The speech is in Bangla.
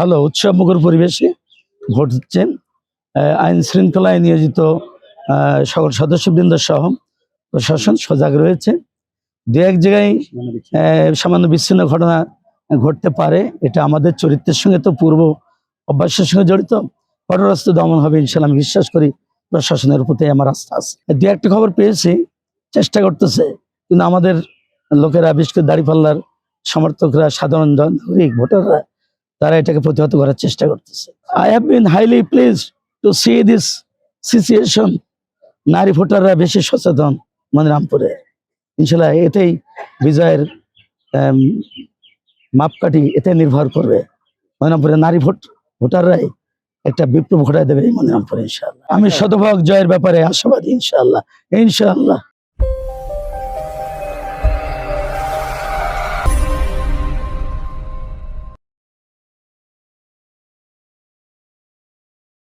ভালো উৎসবমুখর পরিবেশে ভোট হচ্ছে। আইন শৃঙ্খলায় নিয়োজিত সকল সদস্যবৃন্দ সহ প্রশাসন সজাগ রয়েছে। দু এক জায়গায় সামান্য বিচ্ছিন্ন ঘটনা ঘটতে পারে, এটা আমাদের চরিত্রের সঙ্গে তো পূর্ব অভ্যাসের সঙ্গে জড়িত। কঠোরস্ত দমন হবে ইনশাল্লাহ, আমি বিশ্বাস করি। প্রশাসনের প্রতি আমার আস্থা আছে। দু একটা খবর পেয়েছি, চেষ্টা করতেছে, কিন্তু আমাদের লোকেরা, বিশেষ করে দাঁড়িপাল্লার সমর্থকরা, সাধারণ নাগরিক ভোটাররা, তারা এটাকে প্রতিহত করার চেষ্টা করতেছে। I have been highly pleased two C this situation. নারী ভোটাররা বেশি সচেতন মনিরামপুরে, ইনশাল্লাহ এতেই বিজয়ের মাপকাঠি এতে নির্ভর করবে। মনিরামপুরে নারী ভোটাররাই একটা বিপ্লব ঘটায় দেবে এই মনিরামপুরে ইনশাআল্লাহ। আমি শতভাগ জয়ের ব্যাপারে আশাবাদী ইনশাআল্লাহ। ইনশাআল্লাহ।